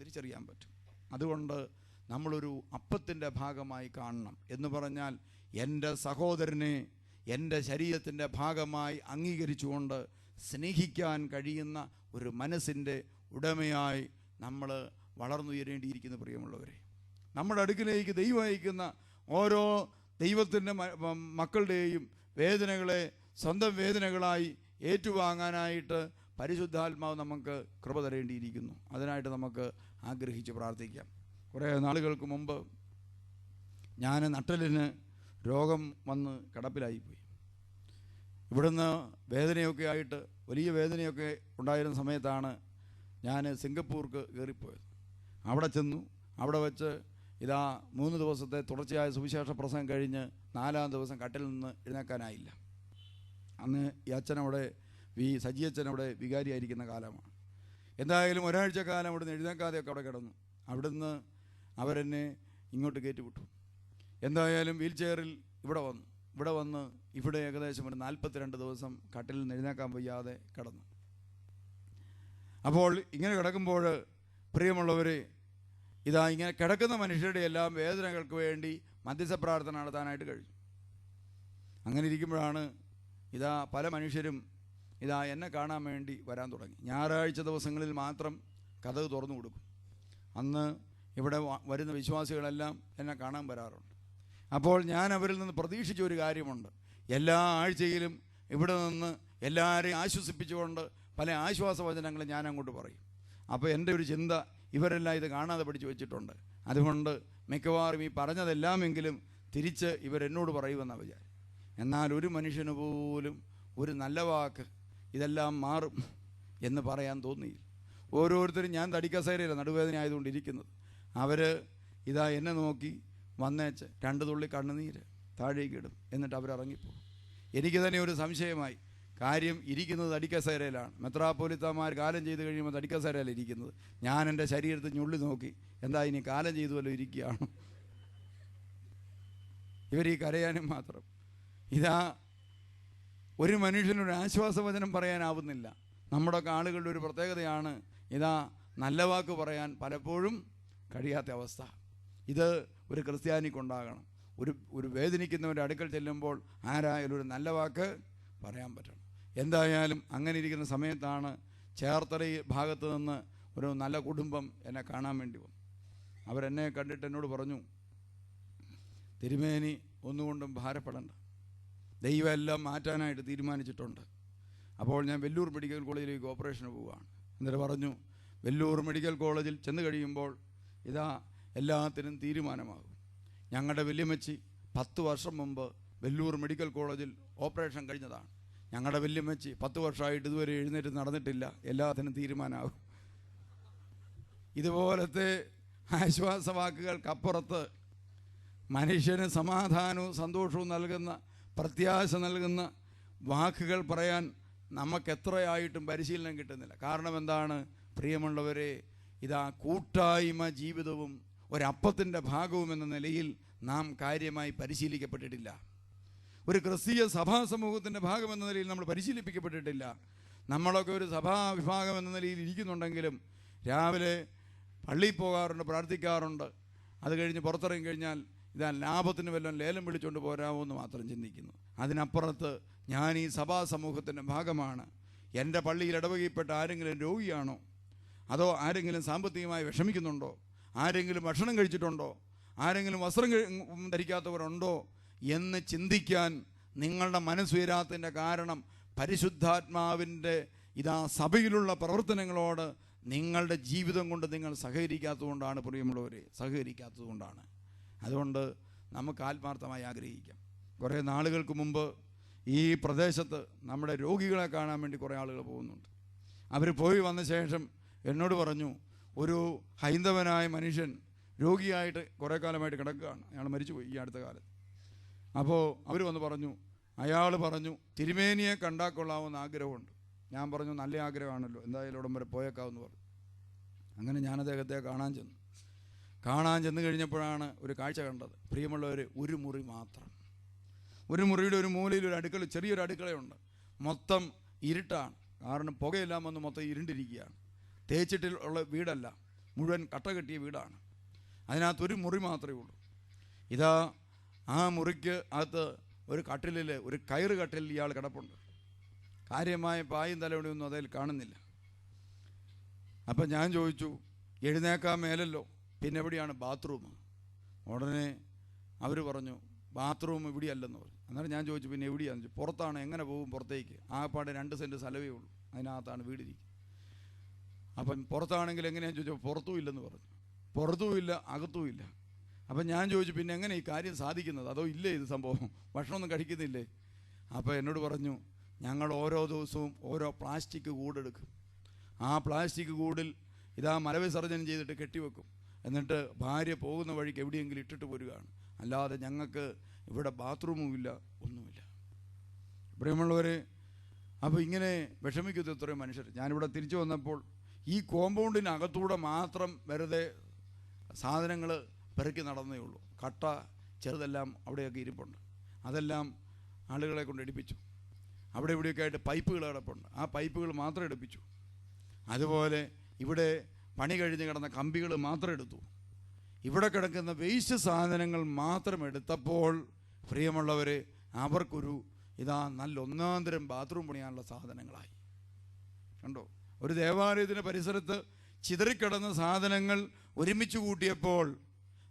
തിരിച്ചറിയാൻ പറ്റും. അതുകൊണ്ട് നമ്മളൊരു അപ്പത്തിൻ്റെ ഭാഗമായി കാണണം. എന്ന് പറഞ്ഞാൽ എൻ്റെ സഹോദരനെ എൻ്റെ ശരീരത്തിൻ്റെ ഭാഗമായി അംഗീകരിച്ചുകൊണ്ട് സ്നേഹിക്കാൻ കഴിയുന്ന ഒരു മനസ്സിൻ്റെ ഉടമയായി നമ്മൾ വളർന്നുയരേണ്ടിയിരിക്കുന്നു. പ്രിയമുള്ളവരെ, നമ്മുടെ അടുക്കിലേക്ക് ദൈവം അയക്കുന്ന ഓരോ ദൈവത്തിൻ്റെ മക്കളുടെയും വേദനകളെ സ്വന്തം വേദനകളായി ഏറ്റുവാങ്ങാനായിട്ട് പരിശുദ്ധാത്മാവ് നമുക്ക് കൃപ തരേണ്ടിയിരിക്കുന്നു. അതിനായിട്ട് നമുക്ക് ആഗ്രഹിച്ച് പ്രാർത്ഥിക്കാം. കുറേ നാളുകൾക്ക് മുമ്പ് ഞാൻ നട്ടലിന് രോഗം വന്ന് കിടപ്പിലായിപ്പോയി. ഇവിടുന്ന് വേദനയൊക്കെ ആയിട്ട് വലിയ വേദനയൊക്കെ ഉണ്ടായിരുന്ന സമയത്താണ് ഞാൻ സിംഗപ്പൂർക്ക് കയറിപ്പോയത്. അവിടെ ചെന്നു. അവിടെ വെച്ച് 3 ദിവസത്തെ തുടർച്ചയായ സുവിശേഷ പ്രസംഗം കഴിഞ്ഞ് 4-ാം ദിവസം കട്ടിൽ നിന്ന് എഴുന്നേൽക്കാനായില്ല. അന്ന് ഈ അച്ഛനവിടെ സജി അച്ഛനവിടെ വികാരിയായിരിക്കുന്ന കാലമാണ്. എന്തായാലും ഒരാഴ്ച കാലം അവിടുന്ന് എഴുന്നേൽക്കാതെയൊക്കെ അവിടെ കിടന്നു. അവിടുന്ന് അവരെന്നെ ഇങ്ങോട്ട് കയറ്റിവിട്ടു. എന്തായാലും വീൽ ചെയറിൽ ഇവിടെ വന്ന് ഇവിടെ ഏകദേശം ഒരു 42 ദിവസം കട്ടിലിൽ നിന്ന് എഴുന്നേൽക്കാൻ വയ്യാതെ കിടന്നു. അപ്പോൾ ഇങ്ങനെ കിടക്കുമ്പോൾ പ്രിയമുള്ളവരെ, ഇങ്ങനെ കിടക്കുന്ന മനുഷ്യരുടെ എല്ലാം വേദനകൾക്ക് വേണ്ടി മധ്യസ്ഥ പ്രാർത്ഥന നടത്താനായിട്ട് കഴിഞ്ഞു. അങ്ങനെ ഇരിക്കുമ്പോഴാണ് പല മനുഷ്യരും എന്നെ കാണാൻ വേണ്ടി വരാൻ തുടങ്ങി. ഞായറാഴ്ച ദിവസങ്ങളിൽ മാത്രം കതക് തുറന്നു കൊടുക്കും. അന്ന് ഇവിടെ വരുന്ന വിശ്വാസികളെല്ലാം എന്നെ കാണാൻ വരാറുണ്ട്. അപ്പോൾ ഞാൻ അവരിൽ നിന്ന് പ്രതീക്ഷിച്ച ഒരു കാര്യമുണ്ട്. എല്ലാ ആഴ്ചയിലും ഇവിടെ നിന്ന് എല്ലാവരെയും ആശ്വസിപ്പിച്ചുകൊണ്ട് പല ആശ്വാസവചനങ്ങളും ഞാൻ അങ്ങോട്ട് പറയും. അപ്പോൾ എൻ്റെ ഒരു ചിന്ത, ഇവരെല്ലാം ഇത് കാണാതെ പഠിച്ചു വെച്ചിട്ടുണ്ട്. അതുകൊണ്ട് മിക്കവാറും ഈ പറഞ്ഞതെല്ലാമെങ്കിലും തിരിച്ച് ഇവരെന്നോട് പറയുമെന്നാണ് വിചാരം. എന്നാൽ ഒരു മനുഷ്യന് പോലും ഒരു നല്ല വാക്ക് ഇതെല്ലാം മാറും എന്ന് പറയാൻ തോന്നിയില്ല. ഓരോരുത്തരും, ഞാൻ തടിക്കസേരയില്ല നടുവേദന ആയതുകൊണ്ടിരിക്കുന്നത്, അവർ എന്നെ നോക്കി വന്നേച്ച് 2 തുള്ളി കണ്ണുനീര് താഴേക്ക് ഇടും. എന്നിട്ട് അവരിറങ്ങിപ്പോകും. എനിക്ക് തന്നെ ഒരു സംശയമായി. കാര്യം ഇരിക്കുന്നത് തടിക്കസേരയിലാണ്. മെത്രാപ്പോലിത്തമാർ കാലം ചെയ്ത് കഴിയുമ്പോൾ തടിക്കസേരയിലാണ് ഇരിക്കുന്നത്. ഞാൻ എൻ്റെ ശരീരത്തിൽ ഞുള്ളി നോക്കി, എന്താ ഇനി കാലം ചെയ്തുവല്ലോ ഇരിക്കുകയാണ്. ഇവർ ഈ കരയാനും മാത്രം. ഒരു മനുഷ്യനൊരു ആശ്വാസവചനം പറയാനാവുന്നില്ല. നമ്മുടെയൊക്കെ ആളുകളുടെ ഒരു പ്രത്യേകതയാണ് നല്ല വാക്ക് പറയാൻ പലപ്പോഴും കഴിയാത്ത അവസ്ഥ. ഇത് ഒരു ക്രിസ്ത്യാനിക്കുണ്ടാകണം. ഒരു വേദനിക്കുന്നവൻ്റെ അടുക്കൽ ചെല്ലുമ്പോൾ ആരായാലും ഒരു നല്ല വാക്ക് പറയാൻ പറ്റണം. എന്തായാലും അങ്ങനെ ഇരിക്കുന്ന സമയത്താണ് ചേർത്തല ഭാഗത്ത് നിന്ന് ഒരു നല്ല കുടുംബം എന്നെ കാണാൻ വേണ്ടി വന്നു. അവരെന്നെ കണ്ടിട്ട് എന്നോട് പറഞ്ഞു, തിരുമേനി ഒന്നുകൊണ്ടും ഭാരപ്പെടണ്ട, ദൈവം എല്ലാം മാറ്റാനായിട്ട് തീരുമാനിച്ചിട്ടുണ്ട്. അപ്പോൾ ഞാൻ വെല്ലൂർ മെഡിക്കൽ കോളേജിലേക്ക് ഓപ്പറേഷന് പോവുകയാണ്. എന്നിട്ട് പറഞ്ഞു, വെല്ലൂർ മെഡിക്കൽ കോളേജിൽ ചെന്ന് കഴിയുമ്പോൾ എല്ലാത്തിനും തീരുമാനമാകും. ഞങ്ങളുടെ വല്യമ്മച്ചി 10 വർഷം മുമ്പ് വെല്ലൂർ മെഡിക്കൽ കോളേജിൽ ഓപ്പറേഷൻ കഴിഞ്ഞതാണ്. ഞങ്ങളുടെ വല്യമ്മച്ചി 10 വർഷമായിട്ട് ഇതുവരെ എഴുന്നേറ്റ് നടന്നിട്ടില്ല. എല്ലാത്തിനും തീരുമാനമാകും. ഇതുപോലത്തെ ആശ്വാസവാക്കുകൾക്കപ്പുറത്ത് മനുഷ്യന് സമാധാനവും സന്തോഷവും നൽകുന്ന, പ്രത്യാശ നൽകുന്ന വാക്കുകൾ പറയാൻ നമുക്കെത്രയായിട്ടും പരിശീലനം കിട്ടുന്നില്ല. കാരണം എന്താണ് പ്രിയമുള്ളവരെ, കൂട്ടായ്മ ജീവിതവും ഒരപ്പത്തിൻ്റെ ഭാഗവും എന്ന നിലയിൽ നാം കാര്യമായി പരിശീലിക്കപ്പെട്ടിട്ടില്ല. ഒരു ക്രിസ്തീയ സഭാ സമൂഹത്തിൻ്റെ ഭാഗം എന്ന നിലയിൽ നമ്മൾ പരിശീലിപ്പിക്കപ്പെട്ടിട്ടില്ല. നമ്മളൊക്കെ ഒരു സഭാ വിഭാഗം എന്ന നിലയിൽ ഇരിക്കുന്നുണ്ടെങ്കിലും രാവിലെ പള്ളിയിൽ പോകാറുണ്ട്, പ്രാർത്ഥിക്കാറുണ്ട്. അത് കഴിഞ്ഞ് പുറത്തിറങ്ങി കഴിഞ്ഞാൽ ലാഭത്തിന് വല്ലതും ലേലം വിളിച്ചുകൊണ്ട് പോരാമോ എന്ന് മാത്രം ചിന്തിക്കുന്നു. അതിനപ്പുറത്ത് ഞാൻ ഈ സഭാ സമൂഹത്തിൻ്റെ ഭാഗമാണ്. എൻ്റെ പള്ളിയിൽ ഇടവകയിൽപ്പെട്ട ആരെങ്കിലും രോഗിയാണോ, അതോ ആരെങ്കിലും സാമ്പത്തികമായി വിഷമിക്കുന്നുണ്ടോ, ആരെങ്കിലും ഭക്ഷണം കഴിച്ചിട്ടുണ്ടോ, ആരെങ്കിലും വസ്ത്രം ധരിക്കാത്തവരുണ്ടോ എന്ന് ചിന്തിക്കാൻ നിങ്ങളുടെ മനസ്സുയരാത്തതിൻ്റെ കാരണം പരിശുദ്ധാത്മാവിൻ്റെ സഭയിലുള്ള പ്രവർത്തനങ്ങളോട് നിങ്ങളുടെ ജീവിതം കൊണ്ട് നിങ്ങൾ സഹകരിക്കാത്തതുകൊണ്ടാണ്. പ്രിയമുള്ളവരെ, സഹകരിക്കാത്തതുകൊണ്ടാണ്. അതുകൊണ്ട് നമുക്ക് ആത്മാർത്ഥമായി ആഗ്രഹിക്കാം. കുറേ നാളുകൾക്ക് മുമ്പ് ഈ പ്രദേശത്ത് നമ്മുടെ രോഗികളെ കാണാൻ വേണ്ടി കുറേ ആളുകൾ പോകുന്നുണ്ട്. അവർ പോയി വന്ന ശേഷം എന്നോട് പറഞ്ഞു, ഒരു ഹൈന്ദവനായ മനുഷ്യൻ രോഗിയായിട്ട് കുറേ കാലമായിട്ട് കിടക്കുകയാണ്. അയാൾ മരിച്ചുപോയി ഈ അടുത്ത കാലത്ത്. അപ്പോൾ അവർ വന്ന് പറഞ്ഞു, അയാൾ പറഞ്ഞു തിരുമേനിയെ കണ്ടാൽ കൊള്ളാവുന്ന ആഗ്രഹമുണ്ട്. ഞാൻ പറഞ്ഞു, നല്ല ആഗ്രഹമാണല്ലോ, എന്തായാലും ഇവിടം വരെ പോയേക്കാവെന്ന് പറഞ്ഞു. അങ്ങനെ ഞാൻ അദ്ദേഹത്തെ കാണാൻ ചെന്ന് കഴിഞ്ഞപ്പോഴാണ് ഒരു കാഴ്ച കണ്ടത്. പ്രിയമുള്ളവർ, ഒരു മുറി മാത്രം, ഒരു മുറിയുടെ ഒരു മൂലയിൽ ഒരു അടുക്കള, ചെറിയൊരു അടുക്കളയുണ്ട്. മൊത്തം ഇരുട്ടാണ്. കാരണം പുകയെല്ലാം വന്ന് മൊത്തം ഇരുണ്ടിരിക്കുകയാണ്. തേച്ചിട്ടുള്ള വീടല്ല, മുഴുവൻ കട്ട കെട്ടിയ വീടാണ്. അതിനകത്തൊരു മുറി മാത്രമേ ഉള്ളൂ. ഇതാ ആ മുറിക്ക് അകത്ത് ഒരു കട്ടിലിൽ, ഒരു കയറ് കട്ടിലിൽ ഇയാൾ കിടപ്പുണ്ട്. കാര്യമായ പായും തലവണിയൊന്നും അതിൽ കാണുന്നില്ല. അപ്പം ഞാൻ ചോദിച്ചു, എഴുന്നേക്കാൻ മേലല്ലോ, പിന്നെ എവിടെയാണ് ബാത്റൂം? ഉടനെ അവർ പറഞ്ഞു ബാത്റൂം ഇവിടെയല്ലെന്ന് പറഞ്ഞു. അന്നേരം ഞാൻ ചോദിച്ചു പിന്നെ എവിടെയാണെന്ന് ചോദിച്ചു. പുറത്താണ്. എങ്ങനെ പോകും പുറത്തേക്ക്? ആകപ്പാടെ 2 സെൻറ്റ് സ്ഥലമേ ഉള്ളൂ, അതിനകത്താണ് വീടിരിക്കുക. അപ്പം പുറത്താണെങ്കിൽ എങ്ങനെയാണെന്ന് ചോദിച്ചപ്പോൾ പുറത്തും ഇല്ലെന്ന് പറഞ്ഞു. പുറത്തും ഇല്ല, അകത്തും ഇല്ല. അപ്പം ഞാൻ ചോദിച്ചു പിന്നെ എങ്ങനെ ഈ കാര്യം സാധിക്കുന്നത്? അതോ ഇല്ലേ ഇത് സംഭവം, ഭക്ഷണമൊന്നും കഴിക്കുന്നില്ലേ? അപ്പോൾ എന്നോട് പറഞ്ഞു, ഞങ്ങൾ ഓരോ ദിവസവും ഓരോ പ്ലാസ്റ്റിക് കൂടെടുക്കും. ആ പ്ലാസ്റ്റിക് കൂടിൽ ഇതാ മലവിസർജനം ചെയ്തിട്ട് കെട്ടിവെക്കും. എന്നിട്ട് ഭാര്യ പോകുന്ന വഴിക്ക് എവിടെയെങ്കിലും ഇട്ടിട്ട് പോരുകയാണ്. അല്ലാതെ ഞങ്ങൾക്ക് ഇവിടെ ബാത്റൂമും ഇല്ല, ഒന്നുമില്ല. പ്രിയമുള്ളവരെ, അപ്പോൾ ഇങ്ങനെ വിഷമിക്കുന്ന എത്രയും മനുഷ്യർ. ഞാനിവിടെ തിരിച്ചു വന്നപ്പോൾ ഈ കോമ്പൗണ്ടിനകത്തൂടെ മാത്രം വെറുതെ സാധനങ്ങൾ പെറുക്കി നടന്നേ ഉള്ളൂ. കട്ട ചെറുതെല്ലാം അവിടെയൊക്കെ ഇരിപ്പുണ്ട്. അതെല്ലാം ആളുകളെ കൊണ്ട് എടുപ്പിച്ചു. അവിടെ ഇവിടെയൊക്കെ ആയിട്ട് പൈപ്പുകൾ കിടപ്പുണ്ട്. ആ പൈപ്പുകൾ മാത്രം എടുപ്പിച്ചു. അതുപോലെ ഇവിടെ പണി കഴിഞ്ഞ് കിടന്ന കമ്പികൾ മാത്രം എടുത്തു. ഇവിടെ കിടക്കുന്ന വേസ്റ്റ് സാധനങ്ങൾ മാത്രം എടുത്തപ്പോൾ പ്രിയമുള്ളവരെ, അവർക്കൊരു ഇതാ നല്ല ഒന്നാന്തരം ബാത്റൂം പണിയാനുള്ള സാധനങ്ങളായി. കണ്ടോ? ഒരു ദേവാലയത്തിൻ്റെ പരിസരത്ത് ചിതറിക്കിടന്ന സാധനങ്ങൾ ഒരുമിച്ച് കൂട്ടിയപ്പോൾ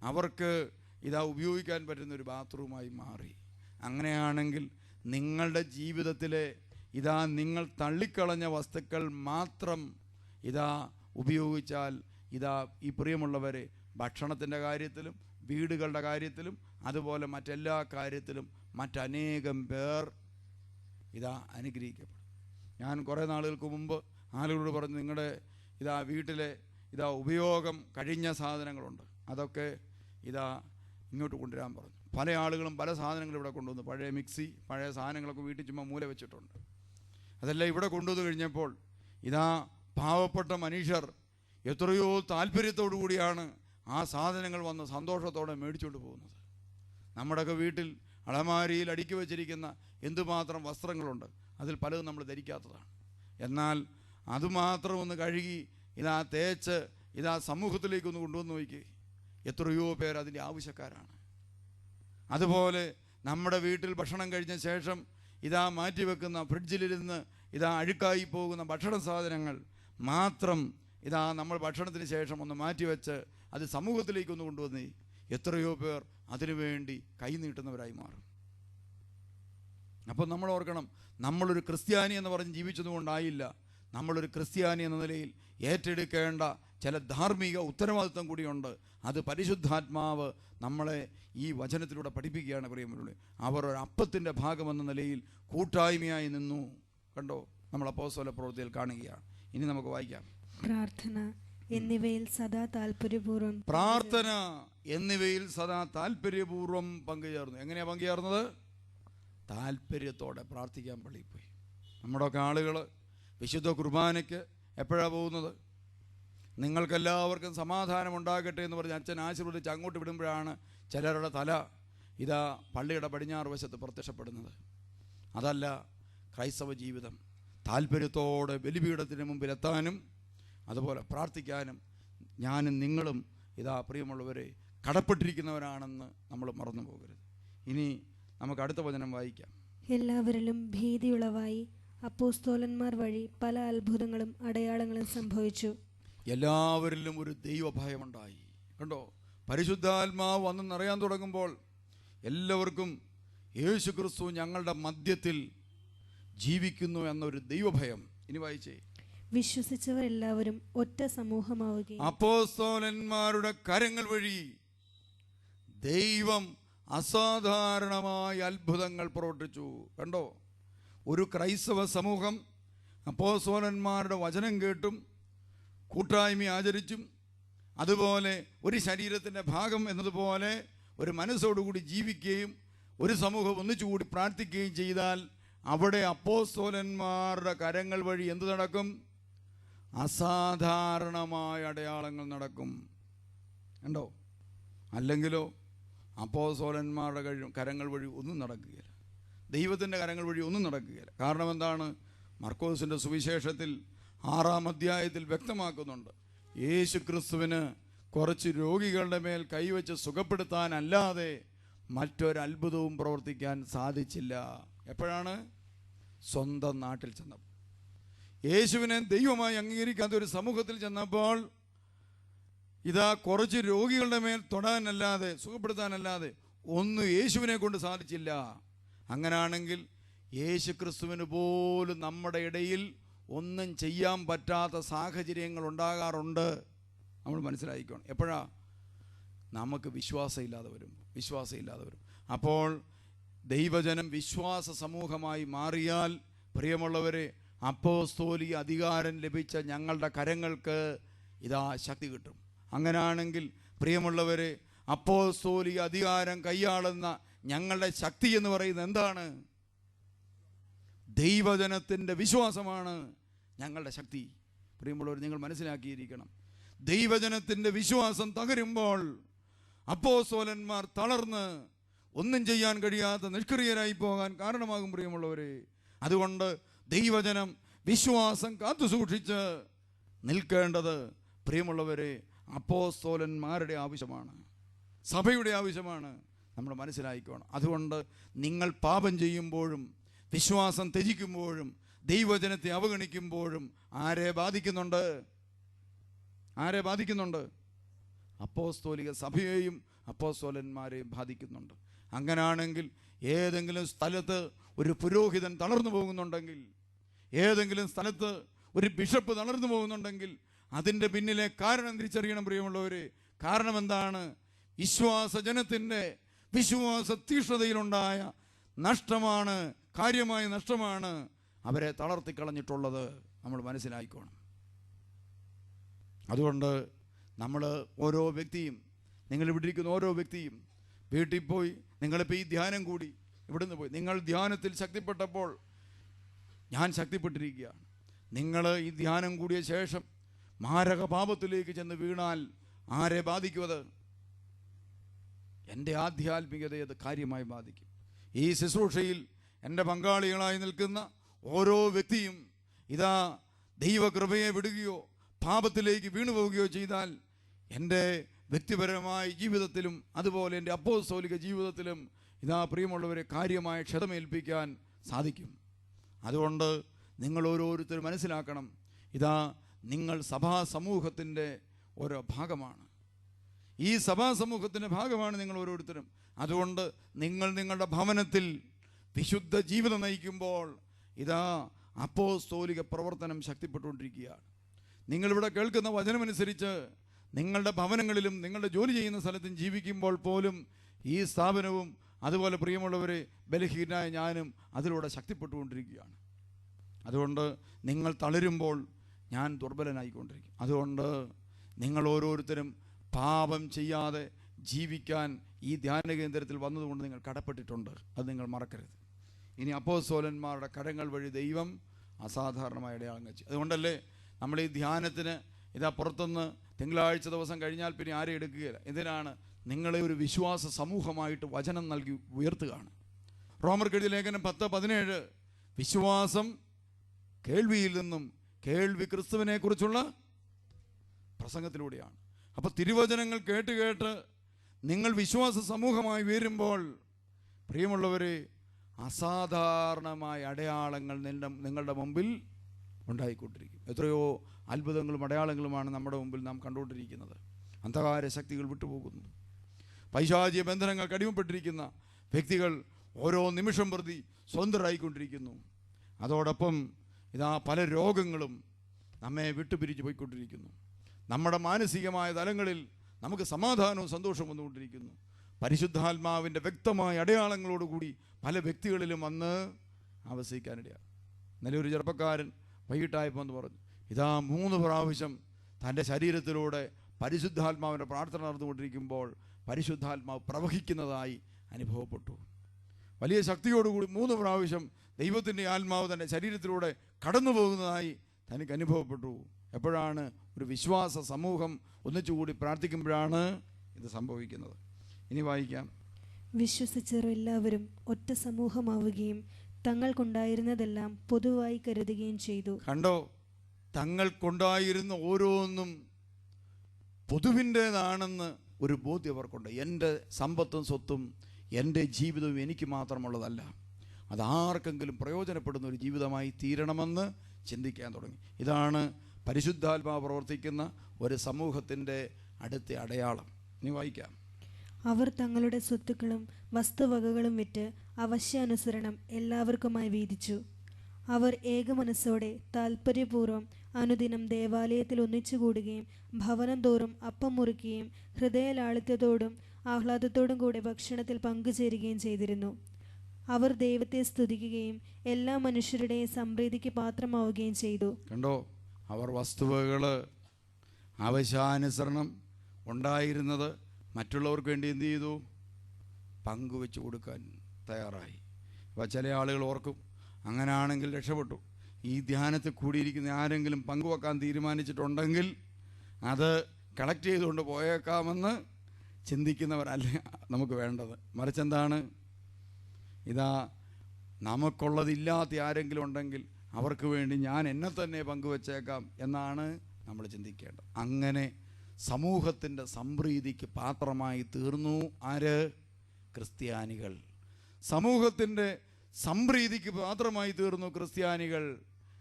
അവർക്ക് ഇതാ ഉപയോഗിക്കാൻ പറ്റുന്നൊരു ബാത്റൂമായി മാറി. അങ്ങനെയാണെങ്കിൽ നിങ്ങളുടെ ജീവിതത്തിലെ ഇതാ നിങ്ങൾ തള്ളിക്കളഞ്ഞ വസ്തുക്കൾ മാത്രം ഇതാ ഉപയോഗിച്ചാൽ ഇതാ ഈ പ്രിയമുള്ളവരെ, ഭക്ഷണത്തിൻ്റെ കാര്യത്തിലും വീടുകളുടെ കാര്യത്തിലും അതുപോലെ മറ്റെല്ലാ കാര്യത്തിലും മറ്റനേകം പേർ ഇതാ അനുഗ്രഹിക്കപ്പെടും. ഞാൻ കുറേ നാളുകൾക്ക് മുമ്പ് ആളുകളോട് പറഞ്ഞു, നിങ്ങളുടെ ഇതാ വീട്ടിലെ ഇതാ ഉപയോഗം കഴിഞ്ഞ സാധനങ്ങളുണ്ട്, അതൊക്കെ ഇതാ ഇങ്ങോട്ട് കൊണ്ടുവരാൻ പറഞ്ഞു. പല ആളുകളും പല സാധനങ്ങളും ഇവിടെ കൊണ്ടുവന്നു. പഴയ മിക്സി, പഴയ സാധനങ്ങളൊക്കെ വീട്ടിൽ ചുമ്മാ മൂല വെച്ചിട്ടുണ്ട്. അതെല്ലാം ഇവിടെ കൊണ്ടുവന്ന് കഴിഞ്ഞപ്പോൾ ഇതാ പാവപ്പെട്ട മനുഷ്യർ എത്രയോ താല്പര്യത്തോടു കൂടിയാണ് ആ സാധനങ്ങൾ വന്ന് സന്തോഷത്തോടെ മേടിച്ചുകൊണ്ട് പോകുന്നത്. നമ്മുടെയൊക്കെ വീട്ടിൽ അളമാരിയിൽ അടുക്കി വച്ചിരിക്കുന്ന എന്തുമാത്രം വസ്ത്രങ്ങളുണ്ട്, അതിൽ പലതും നമ്മൾ ധരിക്കാത്തതാണ്. എന്നാൽ അതുമാത്രം ഒന്ന് കഴുകി ഇതാ തേച്ച് ഇതാ സമൂഹത്തിലേക്കൊന്ന് കൊണ്ടുവന്ന് നോക്കി, എത്രയോ പേർ അതിൻ്റെ ആവശ്യക്കാരാണ്. അതുപോലെ നമ്മുടെ വീട്ടിൽ ഭക്ഷണം കഴിഞ്ഞ ശേഷം ഇതാ മാറ്റിവെക്കുന്ന ഫ്രിഡ്ജിലിരുന്ന് ഇതാ അഴുക്കായി പോകുന്ന ഭക്ഷണ സാധനങ്ങൾ മാത്രം ഇതാ നമ്മൾ ഭക്ഷണത്തിന് ശേഷം ഒന്ന് മാറ്റിവെച്ച് അത് സമൂഹത്തിലേക്കൊന്ന് കൊണ്ടുവന്ന് എത്രയോ പേർ അതിനുവേണ്ടി കൈ നീട്ടുന്നവരായി മാറും. അപ്പോൾ നമ്മൾ ഓർക്കണം, നമ്മളൊരു ക്രിസ്ത്യാനി എന്ന് പറഞ്ഞ് ജീവിച്ചതുകൊണ്ടായില്ല. നമ്മളൊരു ക്രിസ്ത്യാനി എന്ന നിലയിൽ ഏറ്റെടുക്കേണ്ട ചില ധാർമ്മിക ഉത്തരവാദിത്വം കൂടിയുണ്ട്. അത് പരിശുദ്ധാത്മാവ് നമ്മളെ ഈ വചനത്തിലൂടെ പഠിപ്പിക്കുകയാണ്. പ്രിയമുള്ളവരെ, അവർ ഒരു അപ്പത്തിൻ്റെ ഭാഗമെന്ന നിലയിൽ കൂട്ടായ്മയായി നിന്നു. കണ്ടോ? നമ്മൾ അപ്പോസ്തല പ്രവൃത്തിയിൽ കാണുകയാണ്. ഇനി നമുക്ക് വായിക്കാം. പ്രാർത്ഥന എന്നിവയിൽ സദാ താല്പര്യപൂർവ്വം പങ്കുചേർന്നു. എങ്ങനെയാ പങ്കുചേർന്നത്? താല്പര്യത്തോടെ പ്രാർത്ഥിക്കാൻ പള്ളിയിൽ പോയി. നമ്മുടെയൊക്കെ ആളുകൾ വിശുദ്ധ കുർബാനയ്ക്ക് എപ്പോഴാണ് പോകുന്നത്? നിങ്ങൾക്കെല്ലാവർക്കും സമാധാനം ഉണ്ടാകട്ടെ എന്ന് പറഞ്ഞ് അച്ഛൻ ആശീർവദിച്ച് അങ്ങോട്ട് വിടുമ്പോഴാണ് ചിലരുടെ തല ഇതാ പള്ളിയുടെ പടിഞ്ഞാറ് വശത്ത് പ്രത്യക്ഷപ്പെടുന്നത്. അതല്ല ക്രൈസ്തവ ജീവിതം. താല്പര്യത്തോടെ ബലിപീഠത്തിന് മുമ്പിലെത്താനും അതുപോലെ പ്രാർത്ഥിക്കാനും ഞാനും നിങ്ങളും ഇതാ പ്രിയമുള്ളവരെ കടപ്പെട്ടിരിക്കുന്നവരാണെന്ന് നമ്മൾ മറന്നു പോകരുത്. ഇനി നമുക്ക് അടുത്ത വചനം വായിക്കാം. എല്ലാവരിലും ഭീതിയുളവായി അപ്പോസ്തലന്മാർ വഴി പല അത്ഭുതങ്ങളും അടയാളങ്ങളും സംഭവിച്ചു. എല്ലാവരിലും ഒരു ദൈവഭയമുണ്ടായി. കണ്ടോ? പരിശുദ്ധാത്മാവ് വന്ന് നിറയാൻ തുടങ്ങുമ്പോൾ എല്ലാവർക്കും യേശു ക്രിസ്തു ഞങ്ങളുടെ മധ്യത്തിൽ ജീവിക്കുന്നു എന്നൊരു ദൈവഭയം. ഇനി വായിച്ചേ. വിശ്വസിച്ചവർ എല്ലാവരും ഒറ്റ സമൂഹമാവുകയും അപ്പോസ്തലന്മാരുടെ കരങ്ങൾ വഴി ദൈവം അസാധാരണമായ അത്ഭുതങ്ങൾ പ്രവർത്തിച്ചു. കണ്ടോ? ഒരു ക്രൈസ്തവ സമൂഹം അപ്പോസ്തലന്മാരുടെ വചനം കേട്ടും കൂട്ടായ്മ ആചരിച്ചും അതുപോലെ ഒരു ശരീരത്തിൻ്റെ ഭാഗം എന്നതുപോലെ ഒരു മനസ്സോടുകൂടി ജീവിക്കുകയും ഒരു സമൂഹം ഒന്നിച്ചുകൂടി പ്രാർത്ഥിക്കുകയും ചെയ്താൽ അവിടെ അപ്പോസ്തലന്മാരുടെ കരങ്ങൾ വഴി എന്ത് നടക്കും? അസാധാരണമായ അടയാളങ്ങൾ നടക്കും. കണ്ടോ? അല്ലെങ്കിലോ അപ്പോസ്തലന്മാരുടെ കരങ്ങൾ വഴി ഒന്നും നടക്കുകയില്ല. ദൈവത്തിൻ്റെ കരങ്ങൾ വഴി ഒന്നും നടക്കുകയില്ല. കാരണം എന്താണ്? മർക്കോസിൻ്റെ സുവിശേഷത്തിൽ 6-ാം അധ്യായത്തിൽ വ്യക്തമാക്കുന്നുണ്ട്. യേശു ക്രിസ്തുവിന് കുറച്ച് രോഗികളുടെ മേൽ കൈവച്ച് സുഖപ്പെടുത്താനല്ലാതെ മറ്റൊരത്ഭുതവും പ്രവർത്തിക്കാൻ സാധിച്ചില്ല. എപ്പോഴാണ്? സ്വന്തം നാട്ടിൽ ചെന്നപ്പോൾ. യേശുവിനെ ദൈവമായി അംഗീകരിക്കാത്ത ഒരു സമൂഹത്തിൽ ചെന്നപ്പോൾ ഇതാ കുറച്ച് രോഗികളുടെ മേൽ തൊടാനല്ലാതെ സുഖപ്പെടുത്താനല്ലാതെ ഒന്നും യേശുവിനെ കൊണ്ട് സാധിച്ചില്ല. അങ്ങനാണെങ്കിൽ യേശു ക്രിസ്തുവിന് പോലും നമ്മുടെ ഇടയിൽ ഒന്നും ചെയ്യാൻ പറ്റാത്ത സാഹചര്യങ്ങൾ ഉണ്ടാകാറുണ്ട്. നമ്മൾ മനസ്സിലാക്കിക്കണം. എപ്പോഴാ? നമുക്ക് വിശ്വാസമില്ലാതെ വരും. അപ്പോൾ ദൈവജനം വിശ്വാസ സമൂഹമായി മാറിയാൽ പ്രിയമുള്ളവരെ, അപ്പോസ്തോലിക അധികാരം ലഭിച്ച ഞങ്ങളുടെ കരങ്ങൾക്ക് ഇതാ ശക്തി കിട്ടും. അങ്ങനാണെങ്കിൽ പ്രിയമുള്ളവരെ, അപ്പോസ്തോലിക അധികാരം കൈയാളുന്ന ഞങ്ങളുടെ ശക്തി എന്ന് പറയുന്നത് എന്താണ്? ദൈവജനത്തിൻ്റെ വിശ്വാസമാണ് ഞങ്ങളുടെ ശക്തി. പ്രിയമുള്ളവർ, നിങ്ങൾ മനസ്സിലാക്കിയിരിക്കണം. ദൈവജനത്തിൻ്റെ വിശ്വാസം തകരുമ്പോൾ അപ്പോസ്തലന്മാർ തളർന്ന് ഒന്നും ചെയ്യാൻ കഴിയാത്ത നിഷ്ക്രിയരായി പോകാൻ കാരണമാകും. പ്രിയമുള്ളവരെ, അതുകൊണ്ട് ദൈവജനം വിശ്വാസം കാത്തു സൂക്ഷിച്ച് നിൽക്കേണ്ടത് പ്രിയമുള്ളവരെ അപ്പോസ്തലന്മാരുടെ ആവശ്യമാണ്, സഭയുടെ ആവശ്യമാണ്. നമ്മൾ മനസ്സിലാക്കിക്കണം. അതുകൊണ്ട് നിങ്ങൾ പാപം ചെയ്യുമ്പോഴും വിശ്വാസം ത്യജിക്കുമ്പോഴും ദൈവജനത്തെ അവഗണിക്കുമ്പോഴും ആരെ ബാധിക്കുന്നുണ്ട്? അപ്പോസ്തോലിക സഭയെയും അപ്പോസ്തലന്മാരെയും ബാധിക്കുന്നുണ്ട്. അങ്ങനാണെങ്കിൽ ഏതെങ്കിലും സ്ഥലത്ത് ഒരു പുരോഹിതൻ തളർന്നു പോകുന്നുണ്ടെങ്കിൽ, ഏതെങ്കിലും സ്ഥലത്ത് ഒരു ബിഷപ്പ് തളർന്നു പോകുന്നുണ്ടെങ്കിൽ അതിൻ്റെ പിന്നിലെ കാരണം തിരിച്ചറിയണം. പ്രിയമുള്ളവരെ, കാരണം എന്താണ്? വിശ്വാസജനത്തിൻ്റെ വിശ്വാസ തീഷ്ണതയിലുണ്ടായ നഷ്ടമാണ്, കാര്യമായ നഷ്ടമാണ് അവരെ തളർത്തിക്കളഞ്ഞിട്ടുള്ളത്. നമ്മൾ മനസ്സിലാക്കിക്കോണം. അതുകൊണ്ട് നമ്മൾ ഓരോ വ്യക്തിയും, നിങ്ങളിവിടെ ഇരിക്കുന്ന ഓരോ വ്യക്തിയും വീട്ടിൽ പോയി, നിങ്ങളിപ്പോൾ ഈ ധ്യാനം കൂടി ഇവിടുന്ന് പോയി, നിങ്ങൾ ധ്യാനത്തിൽ ശക്തിപ്പെട്ടപ്പോൾ ഞാൻ ശക്തിപ്പെട്ടിരിക്കുകയാണ്. നിങ്ങൾ ഈ ധ്യാനം കൂടിയ ശേഷം മാരക പാപത്തിലേക്ക് ചെന്ന് വീണാൽ ആരെ ബാധിക്കുമത്? എൻ്റെ ആധ്യാത്മികതയെ അത് കാര്യമായി ബാധിക്കും. ഈ ശുശ്രൂഷയിൽ എൻ്റെ പങ്കാളികളായി നിൽക്കുന്ന ഓരോ വ്യക്തിയും ഇതാ ദൈവകൃപയെ വിടുകയോ പാപത്തിലേക്ക് വീണുപോവുകയോ ചെയ്താൽ എൻ്റെ വ്യക്തിപരമായ ജീവിതത്തിലും അതുപോലെ എൻ്റെ അപ്പോസ്തോലിക ജീവിതത്തിലും ഇതാ പ്രിയമുള്ളവരെ കാര്യമായ ക്ഷതമേൽപ്പിക്കാൻ സാധിക്കും. അതുകൊണ്ട് നിങ്ങൾ ഓരോരുത്തരും മനസ്സിലാക്കണം, ഇതാ നിങ്ങൾ സഭാ സമൂഹത്തിൻ്റെ ഓരോ ഭാഗമാണ്. ഈ സഭാ സമൂഹത്തിൻ്റെ ഭാഗമാണ് നിങ്ങൾ ഓരോരുത്തരും. അതുകൊണ്ട് നിങ്ങൾ നിങ്ങളുടെ ഭവനത്തിൽ വിശുദ്ധ ജീവിതം നയിക്കുമ്പോൾ ഇതാ അപ്പോസ്തോലിക പ്രവർത്തനം ശക്തിപ്പെട്ടുകൊണ്ടിരിക്കുകയാണ്. നിങ്ങളിവിടെ കേൾക്കുന്ന വചനമനുസരിച്ച് നിങ്ങളുടെ ഭവനങ്ങളിലും നിങ്ങളുടെ ജോലി ചെയ്യുന്ന സ്ഥലത്തും ജീവിക്കുമ്പോൾ പോലും ഈ സ്ഥാപനവും അതുപോലെ പ്രിയമുള്ളവരെ ബലഹീനായ ഞാനും അതിലൂടെ ശക്തിപ്പെട്ടുകൊണ്ടിരിക്കുകയാണ്. അതുകൊണ്ട് നിങ്ങൾ തളരുമ്പോൾ ഞാൻ ദുർബലനായിക്കൊണ്ടിരിക്കും. അതുകൊണ്ട് നിങ്ങൾ ഓരോരുത്തരും പാപം ചെയ്യാതെ ജീവിക്കാൻ ഈ ധ്യാന കേന്ദ്രത്തിൽ വന്നതുകൊണ്ട് നിങ്ങൾ കടപ്പെട്ടിട്ടുണ്ട്. അത് നിങ്ങൾ മറക്കരുത്. ഇനി അപ്പോസ്തലന്മാരുടെ കരങ്ങൾ വഴി ദൈവം അസാധാരണമായ അടയാളം വെച്ചു. അതുകൊണ്ടല്ലേ നമ്മൾ ഈ ധ്യാനത്തിന് ഇതാ പുറത്തുനിന്ന് തിങ്കളാഴ്ച ദിവസം കഴിഞ്ഞാൽ പിന്നെ ആരെയും എടുക്കുകയില്ല. എന്തിനാണ്? നിങ്ങളെ ഒരു വിശ്വാസ സമൂഹമായിട്ട് വചനം നൽകി ഉയർത്തുകയാണ്. റോമർക്കെഴുതിയ ലേഖനം 10:17 വിശ്വാസം കേൾവിയിൽ നിന്നും, കേൾവി ക്രിസ്തുവിനെ കുറിച്ചുള്ള പ്രസംഗത്തിലൂടെയാണ്. അപ്പോൾ തിരുവചനങ്ങൾ കേട്ട് നിങ്ങൾ വിശ്വാസ സമൂഹമായി വരുമ്പോൾ പ്രിയമുള്ളവരെ അസാധാരണമായ അടയാളങ്ങൾ നിങ്ങളുടെ മുമ്പിൽ ഉണ്ടായിക്കൊണ്ടിരിക്കും. എത്രയോ അത്ഭുതങ്ങളും അടയാളങ്ങളുമാണ് നമ്മുടെ മുമ്പിൽ നാം കണ്ടുകൊണ്ടിരിക്കുന്നത്. അന്ധകാര ശക്തികൾ വിട്ടുപോകുന്നു. പൈശാചിക ബന്ധനങ്ങൾക്ക് അടിമപ്പെട്ടിരിക്കുന്ന വ്യക്തികൾ ഓരോ നിമിഷം പ്രതി സ്വതന്ത്രരായിക്കൊണ്ടിരിക്കുന്നു. അതോടൊപ്പം ഇതാ പല രോഗങ്ങളും നമ്മെ വിട്ടുപിരിച്ച് പോയിക്കൊണ്ടിരിക്കുന്നു. നമ്മുടെ മാനസികമായ തലങ്ങളിൽ നമുക്ക് സമാധാനവും സന്തോഷവും വന്നുകൊണ്ടിരിക്കുന്നു. പരിശുദ്ധാത്മാവിൻ്റെ വ്യക്തമായ അടയാളങ്ങളോടുകൂടി പല വ്യക്തികളിലും വന്ന് ആവസിക്കാനിടയാണ്. ഇന്നലെ ഒരു ചെറുപ്പക്കാരൻ വൈകിട്ടായപ്പോൾ എന്ന് പറഞ്ഞു, ഇതാ 3 പ്രാവശ്യം തൻ്റെ ശരീരത്തിലൂടെ പരിശുദ്ധാത്മാവിൻ്റെ പ്രാർത്ഥന നടന്നുകൊണ്ടിരിക്കുമ്പോൾ പരിശുദ്ധാത്മാവ് പ്രവഹിക്കുന്നതായി അനുഭവപ്പെട്ടു. വലിയ ശക്തിയോടുകൂടി 3 പ്രാവശ്യം ദൈവത്തിൻ്റെ ആത്മാവ് തൻ്റെ ശരീരത്തിലൂടെ കടന്നു പോകുന്നതായി തനിക്ക് അനുഭവപ്പെട്ടു. എപ്പോഴാണ്? ഒരു വിശ്വാസ സമൂഹം ഒന്നിച്ചുകൂടി പ്രാർത്ഥിക്കുമ്പോഴാണ് ഇത് സംഭവിക്കുന്നത്. ഇനി വായിക്കാം. വിശ്വസിച്ചവർ എല്ലാവരും ഒറ്റ സമൂഹമാവുകയും തങ്ങൾക്കുണ്ടായിരുന്നതെല്ലാം പൊതുവായി കരുതുകയും ചെയ്തു. കണ്ടോ? തങ്ങൾക്കുണ്ടായിരുന്ന ഓരോന്നും പൊതുവിൻ്റേതാണെന്ന് ഒരു ബോധ്യം അവർക്കുണ്ട്. എൻ്റെ സമ്പത്തും സ്വത്തും എൻ്റെ ജീവിതവും എനിക്ക് മാത്രമുള്ളതല്ല, അതാർക്കെങ്കിലും പ്രയോജനപ്പെടുന്ന ഒരു ജീവിതമായി തീരണമെന്ന് ചിന്തിക്കാൻ തുടങ്ങി. ഇതാണ് പരിശുദ്ധാത്മാവ് പ്രവർത്തിക്കുന്ന ഒരു സമൂഹത്തിൻ്റെ അടുത്ത അടയാളം. ഇനി വായിക്കാം. അവർ തങ്ങളുടെ സ്വത്തുക്കളും വസ്തുവകകളും വിറ്റ് അവശ്യാനുസരണം എല്ലാവർക്കുമായി വീതിച്ചു. അവർ ഏകമനസ്സോടെ താൽപ്പര്യപൂർവ്വം അനുദിനം ദേവാലയത്തിൽ ഒന്നിച്ചുകൂടുകയും ഭവനം തോറും അപ്പം മുറിക്കുകയും ഹൃദയലാളിത്യത്തോടും ആഹ്ലാദത്തോടും കൂടെ ഭക്ഷണത്തിൽ പങ്കുചേരുകയും ചെയ്തിരുന്നു. അവർ ദൈവത്തെ സ്തുതിക്കുകയും എല്ലാ മനുഷ്യരുടെയും സംപ്രീതിക്ക് പാത്രമാവുകയും ചെയ്തു. കണ്ടോ, അവർ വസ്തുവകൾ ആവശ്യാനുസരണം ഉണ്ടായിരുന്നത് മറ്റുള്ളവർക്ക് വേണ്ടി എന്ത് ചെയ്തു? പങ്കുവെച്ച് കൊടുക്കാൻ തയ്യാറായി. അപ്പോൾ ചില ആളുകൾ ഓർക്കും, അങ്ങനെയാണെങ്കിൽ രക്ഷപ്പെട്ടു. ഈ ധ്യാനത്തിൽ കൂടിയിരിക്കുന്ന ആരെങ്കിലും പങ്കുവെക്കാൻ തീരുമാനിച്ചിട്ടുണ്ടെങ്കിൽ അത് കളക്ട് ചെയ്തുകൊണ്ട് പോയേക്കാമെന്ന് ചിന്തിക്കുന്നവരല്ല നമുക്ക് വേണ്ടത്. മറിച്ചെന്താണ്? ഇതാ, നമുക്കുള്ളതില്ലാത്ത ആരെങ്കിലും ഉണ്ടെങ്കിൽ അവർക്ക് വേണ്ടി ഞാൻ എന്നെ തന്നെ പങ്കുവച്ചേക്കാം എന്നാണ് നമ്മൾ ചിന്തിക്കേണ്ടത്. അങ്ങനെ സമൂഹത്തിൻ്റെ സംപ്രീതിക്ക് പാത്രമായി തീർന്നു ആര്? ക്രിസ്ത്യാനികൾ. സമൂഹത്തിൻ്റെ സംപ്രീതിക്ക് പാത്രമായി തീർന്നു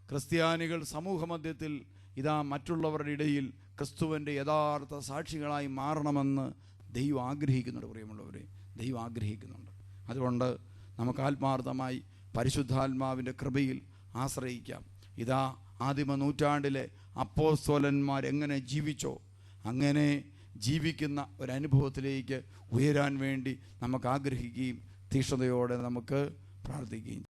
ക്രിസ്ത്യാനികൾ സമൂഹമധ്യത്തിൽ ഇതാ മറ്റുള്ളവരുടെ ഇടയിൽ ക്രിസ്തുവിൻ്റെ യഥാർത്ഥ സാക്ഷികളായി മാറണമെന്ന് ദൈവം ആഗ്രഹിക്കുന്നുണ്ട്. പ്രിയമുള്ളവരെ, ദൈവം ആഗ്രഹിക്കുന്നുണ്ട്. അതുകൊണ്ട് നമുക്ക് ആത്മാർത്ഥമായി പരിശുദ്ധാത്മാവിൻ്റെ കൃപയിൽ ആശ്രയിക്കാം. ഇതാ, ആദിമ നൂറ്റാണ്ടിലെ അപ്പോസ്തലന്മാർ എങ്ങനെ ജീവിച്ചോ അങ്ങനെ ജീവിക്കുന്ന ഒരനുഭവത്തിലേക്ക് ഉയരാൻ വേണ്ടി നമുക്ക് ആഗ്രഹിക്കുകയും തീക്ഷ്ണതയോടെ നമുക്ക് പ്രാർത്ഥിക്കുകയും